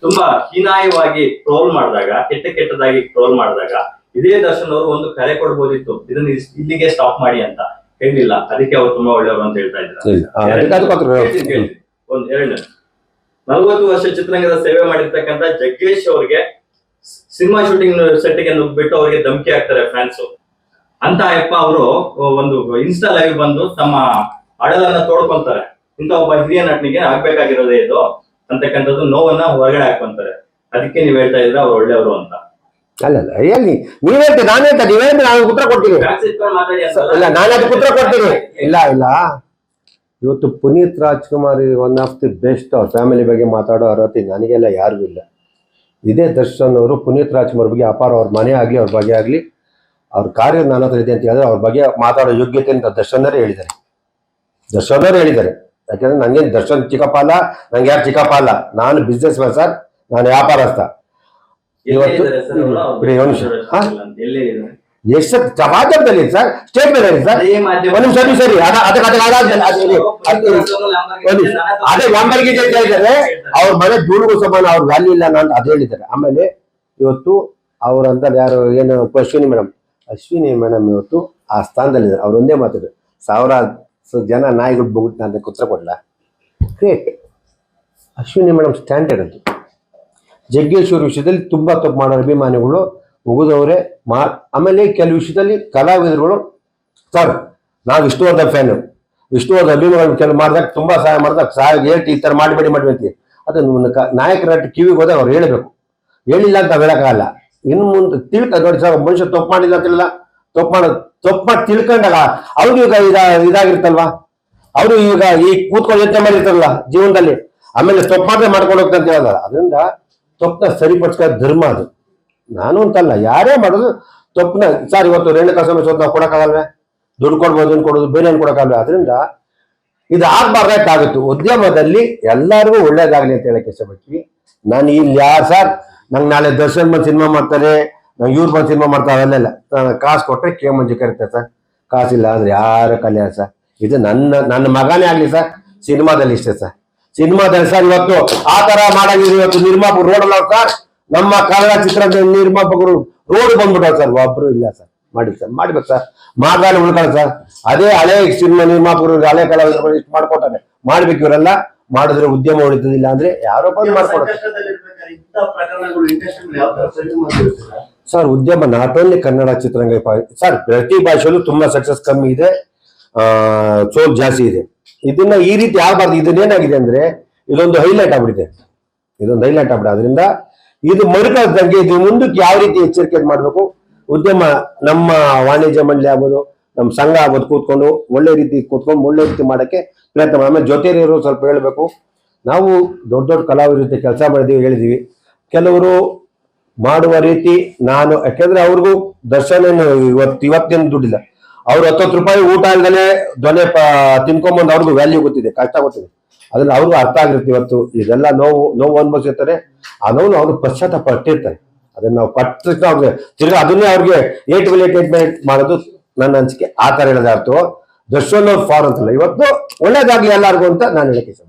ತುಂಬಾ ಹೀನಾಯವಾಗಿ ಟ್ರೋಲ್ ಮಾಡಿದಾಗ, ಕೆಟ್ಟದಾಗಿ ಟ್ರೋಲ್ ಮಾಡಿದಾಗ ಇದೇ ದರ್ಶನ್ ಅವರು ಒಂದು ಕರೆ ಕೊಡ್ಬೋದಿತ್ತು, ಇದನ್ನ ಇಲ್ಲಿಗೆ ಸ್ಟಾಪ್ ಮಾಡಿ ಅಂತ. ಹೇಳಿಲ್ಲ, ಅದಕ್ಕೆ ಅವ್ರು ತುಂಬಾ ಒಳ್ಳೆಯವರು ಅಂತ ಹೇಳ್ತಾ ಇದ್ದಾರೆ. ಒಂದ್ 40 ವರ್ಷ ಚಿತ್ರರಂಗದ ಸೇವೆ ಮಾಡಿರ್ತಕ್ಕಂಥ ಜಗ್ಗೇಶ್ ಅವ್ರಿಗೆ ಸಿನಿಮಾ ಶೂಟಿಂಗ್ ಸೆಟ್ಗೆ ನುಗ್ಬಿಟ್ಟು ಅವ್ರಿಗೆ ಧಮಕಿ ಹಾಕ್ತಾರೆ ಫ್ಯಾನ್ಸ್ ಅಂತ. ಅಪ್ಪ ಅವರು ಒಂದು ಇನ್ಸ್ಟಾ ಲೈವ್ ಬಂದು ತಮ್ಮ ಅಡಲನ್ನ ತೋಡ್ಕೊಂತಾರೆ. ಇಂತ ಒಬ್ಬ ಹಿರಿಯ ನಟನಿಗೆ ಆಗ್ಬೇಕಾಗಿರೋದೇ ಇದು ಅಂತಕ್ಕಂಥದ್ದು ನೋವನ್ನ ಹೊರಗಡೆ ಹಾಕೊಂತಾರೆ. ಅದಕ್ಕೆ ನೀವ್ ಹೇಳ್ತಾ ಇದ್ರೆ ಅವ್ರು ಒಳ್ಳೆಯವರು ಅಂತ. ಅಲ್ಲ ಹೇಳಿ, ನೀವ್ ಹೇಳ್ತೀರಿ, ನಾನು ಹೇಳ್ತಾ, ನೀವ್ ಹೇಳಿದ್ರೆ ನಾನು ಉತ್ತರ ಕೊಡ್ತೀನಿ. ಇಲ್ಲ, ನಾನು ಅದಕ್ಕೆ ಉತ್ತರ ಕೊಡ್ತೀನಿ. ಇಲ್ಲ, ಇವತ್ತು Puneeth Rajkumar one of the best. ಅವ್ರ ಫ್ಯಾಮಿಲಿ ಬಗ್ಗೆ ಮಾತಾಡೋ ಅರ್ಹತೆ ನನಗೆಲ್ಲ ಯಾರಿಗೂ ಇಲ್ಲ. ಇದೇ ದರ್ಶನ್ ಅವರು ಪುನೀತ್ ರಾಜ್ಕುಮಾರ್ ಬಗ್ಗೆ ಅಪಾರ, ಅವ್ರ ಮನೆ ಆಗಲಿ, ಅವ್ರ ಬಗ್ಗೆ ಆಗಲಿ, ಅವ್ರ ಕಾರ್ಯ ನನ್ನ ಹತ್ರ ಇದೆ ಅಂತ ಹೇಳಿದ್ರೆ ಅವ್ರ ಬಗ್ಗೆ ಮಾತಾಡೋ ಯೋಗ್ಯತೆ ಅಂತ ದರ್ಶನರೇ ಹೇಳಿದ್ದಾರೆ. ಯಾಕಂದ್ರೆ ನಂಗೇನು ದರ್ಶನ್ ಚಿಕ್ಕಪ್ಪ ಅಲ್ಲ, ನಂಗೆ ಯಾರು ಚಿಕ್ಕಪ್ಪ ಅಲ್ಲ. ನಾನು ಬಿಸ್ನೆಸ್ ಮ್ಯಾನ್ ಸರ್, ನಾನು ವ್ಯಾಪಾರಸ್ಥ. ಇವತ್ತು ಎಷ್ಟು ಸಮಾಜದಲ್ಲಿ ಸರ್, ಸ್ಟೇಟ್ ಮೇಲೆ ಸರ್, ಸರಿ ಅದೇ ನಂಬರ್ಗೆ ಹೇಳಿದ್ದಾರೆ. ಅವ್ರ ಮನೆ ಧೂಳುಗೂ ಸಮಾನ, ಅವ್ರ ವ್ಯಾಲ್ಯೂ ಇಲ್ಲ ಅಂತ ಅದು ಹೇಳಿದ್ದಾರೆ. ಆಮೇಲೆ ಇವತ್ತು ಅವ್ರಂತ ಯಾರು ಏನು ಅಶ್ವಿನಿ ಮೇಡಮ್ ಇವತ್ತು ಆ ಸ್ಥಾನದಲ್ಲಿದ್ದಾರೆ. ಅವ್ರು ಒಂದೇ ಮಾತಾಡಿದ್ರು, 1000 ಜನ ನಾಯಿಗಳು ಬೋಗುತ್ತೆ ಅಂತ ಉತ್ತರ ಕೊಡಲ್ಲ. ಗ್ರೇಟ್. ಅಶ್ವಿನಿ ಮೇಡಮ್ ಸ್ಟ್ಯಾಂಡರ್ಡ್ ಅದು. ಜಗ್ಗೇಶ್ವರ ವಿಷಯದಲ್ಲಿ ತುಂಬಾ ತಪ್ಪು ಮಾಡೋ ಅಭಿಮಾನಿಗಳು ಮುಗಿದವರೇ. ಆಮೇಲೆ ಕೆಲವು ವಿಷಯದಲ್ಲಿ ಕಲಾವಿದರುಗಳು ಸರ್, ನಾವು ವಿಷ್ಣುವರ್ಧನ್ ಫ್ಯಾನು, ವಿಷ್ಣುವರ್ಧನ್ ಅಭಿಮಾನಿಗಳು ಕೆಲವು ಮಾಡಿದಾಗ ತುಂಬಾ ಸಹಾಯ ಮಾಡಿದಾಗ ಹೇಳ್ತಿ, ಈ ತರ ಮಾಡಬೇಡಿ ಅಂತೀವಿ. ಅದನ್ನು ನಾಯಕರ ಕಿವಿಗೆ ಹೋದಾಗ ಅವ್ರು ಹೇಳಬೇಕು. ಹೇಳಿಲ್ಲ ಅಂತ ಹೇಳಕ್ಕಾಗಲ್ಲ. ಇನ್ನು ಮುಂದೆ ನೋಡಿ ಸರ್, ಮನುಷ್ಯ ತಪ್ಪು ಮಾಡಿಲ್ಲ ಅಂತಿಲ್ಲ, ತಪ್ಪು ಮಾಡಿ ತಿಳ್ಕೊಂಡಾಗ ಅವ್ರು ಈಗ ಇದಾಗಿರ್ತಲ್ವಾ, ಅವರು ಈಗ ಕೂತ್ಕೊಂಡು ಯೋಚನೆ ಮಾಡಿರ್ತಾರಲ್ಲ ಜೀವನದಲ್ಲಿ. ಆಮೇಲೆ ತಪ್ಪು ಮಾಡಿದ್ರೆ ಮಾಡ್ಕೊಂಡು ಹೋಗ್ತಾ ಅಂತ ಹೇಳಲ್ಲ. ಅದರಿಂದ ತಪ್ಪನ್ನ ಸರಿಪಡಿಸ್ಕೋ ಧರ್ಮ ಅದು. ನಾನು ಅಂತಲ್ಲ, ಯಾರೇ ಮಾಡೋದು ತಪ್ಪನ. ಸರ್, ಇವತ್ತು ರೇಣುಕಾ ಸಮಸ್ಯೆ ನಾವು ಕೊಡಕ್ಕಾಗಲ್ವೇ? ದುಡ್ಡು ಕೊಡ್ಬೋದು, ಕೊಡೋದು ಬೇರೆ ಏನು ಕೊಡಕ್ಕಾಗಲ್ವೇ? ಅದರಿಂದ ಇದು ಆಗ್ಬಾರ್ದಾಗುತ್ತೆ. ಉದ್ಯಮದಲ್ಲಿ ಎಲ್ಲರಿಗೂ ಒಳ್ಳೇದಾಗಲಿ ಅಂತ ಹೇಳಕ್ ಇಷ್ಟಪಡ್ತೀವಿ. ನಾನು ಇಲ್ಲಿ ಯಾರು ಸರ್, ನಂಗೆ ನಾಳೆ ದರ್ಶನ್ ಬಂದು ಸಿನಿಮಾ ಮಾಡ್ತಾರೆ, ನಂಗೆ ಇವ್ರು ಬಂದು ಸಿನಿಮಾ ಮಾಡ್ತಾರೆ, ಅವೆಲ್ಲ ಕಾಸು ಕೊಟ್ಟರೆ ಕೆ ಮಂಜು ಕರೀತಾರೆ ಸರ್. ಕಾಸಿಲ್ಲ ಅಂದ್ರೆ ಯಾರು ಕಲಿಯ ಸರ್. ಇದು ನನ್ನ ಮಗನೇ ಆಗ್ಲಿ ಸರ್, ಸಿನಿಮಾದಲ್ಲಿ ಇಷ್ಟೇ ಸರ್. ಸಿನಿಮಾದಲ್ಲಿ ಸರ್ ಇವತ್ತು ಆ ತರ ಮಾಡಂಗಿದ್ರು. ಇವತ್ತು ನಿರ್ಮಾಪಕರು ರೋಡ್ ಅಲ್ಲ ಸರ್, ನಮ್ಮ ಕನ್ನಡ ಚಿತ್ರದ ನಿರ್ಮಾಪಕರು ರೋಡ್ ಬಂದ್ಬಿಟ್ಟವ್ರು ಸರ್. ಒಬ್ರು ಇಲ್ಲ ಸರ್. ಮಾಡ್ಬೇಕು ಸರ್, ಮಾಡ್ದಾಲೆ ಉಳ್ಕೊಳ್ಳಿ ಸರ್. ಅದೇ ಹಳೆ ಸಿನಿಮಾ ನಿರ್ಮಾಪಕರು, ಹಳೆ ಕಲಾವಿದರು ಇಷ್ಟು ಮಾಡ್ಕೊತಾರೆ. ಮಾಡ್ಬೇಕು. ಇವರೆಲ್ಲ ಮಾಡಿದ್ರೆ ಉದ್ಯಮ ಉಳಿತದಿಲ್ಲ ಅಂದ್ರೆ ಯಾರೋ ಬಂದು ಮಾಡ್ಕೊಡ್ತಾರೆ ಸರ್. ಉದ್ಯಮ ನಾಟ್ ಓನ್ಲಿ ಕನ್ನಡ ಚಿತ್ರರಂಗ ಸರ್, ಪ್ರತಿ ಭಾಷೆಯಲ್ಲೂ ತುಂಬಾ ಸಕ್ಸಸ್ ಕಮ್ಮಿ ಇದೆ, ಸೋಲ್ ಜಾಸ್ತಿ ಇದೆ. ಇದನ್ನ ಈ ರೀತಿ ಆಗ್ಬಾರ್ದು. ಇದನ್ನೇನಾಗಿದೆ ಅಂದ್ರೆ ಇದೊಂದು ಹೈಲೈಟ್ ಆಗ್ಬಿಟ್ಟಿದೆ. ಅದರಿಂದ ಇದು ಮರುಕಳಿಸ್ದಂಗೆ ಇದು ಮುಂದಕ್ಕೆ ಯಾವ ರೀತಿ ಎಚ್ಚರಿಕೆ ಮಾಡಬೇಕು. ಉದ್ಯಮ ನಮ್ಮ ವಾಣಿಜ್ಯ ಮಂಡಳಿ ಆಗ್ಬೋದು, ನಮ್ಮ ಸಂಘ ಆಗ್ಬೋದು, ಕೂತ್ಕೊಂಡು ಒಳ್ಳೆ ರೀತಿ ಮಾಡಕ್ಕೆ ಪ್ರಯತ್ನ. ಆಮೇಲೆ ಜೊತೆಲಿರೋ ಸ್ವಲ್ಪ ಹೇಳ್ಬೇಕು. ನಾವು ದೊಡ್ಡ ಕಲಾವಿದರ ಜೊತೆ ಕೆಲಸ ಮಾಡಿದೀವಿ, ಹೇಳಿದೀವಿ. ಕೆಲವರು ಮಾಡುವ ರೀತಿ ನಾನು, ಯಾಕೆಂದ್ರೆ ಅವ್ರಿಗೂ ದರ್ಶನ ಇವತ್ತಿನ ದುಡ್ಡಿಲ್ಲ. ಅವ್ರು 10 ರೂಪಾಯಿ ಊಟ ಇಲ್ದಲೆ ದೊನೆ ತಿನ್ಕೊಂಬಂದು ಅವ್ರಿಗೂ ವ್ಯಾಲ್ಯೂ ಗೊತ್ತಿದೆ, ಕಷ್ಟ ಗೊತ್ತಿದೆ. ಅದ್ರಲ್ಲಿ ಅವ್ರಿಗೂ ಅರ್ಥ ಆಗಿರುತ್ತೆ. ಇವತ್ತು ಇದೆಲ್ಲ ನೋವು ಅನುಭವಿಸಿರ್ತಾರೆ. ಆ ನೋವು ಅವ್ರು ಪಶ್ಚಾತ್ತಾಪ ಪಟ್ಟಿರ್ತಾರೆ. ಅದನ್ನ ನಾವು ಪಟ್ಟ ಅವ್ರಿಗೆ ತಿರ್ಗಾ ಅದನ್ನೇ ಅವ್ರಿಗೆ ಏಟ್ ಮಾಡೋದು ನನ್ನ ಅನಿಸಿಕೆ. ಆ ತರ ಹೇಳೋದಾಯ್ತು. ದರ್ಶನ್ ಅವ್ರು ಫಾರ್ ಅಂತಲ್ಲ, ಇವತ್ತು ಒಳ್ಳೇದಾಗ್ಲಿ ಎಲ್ಲಾರ್ಗು ಅಂತ ನಾನು ಹೇಳಕ್ಕೆ ಇಷ್ಟ.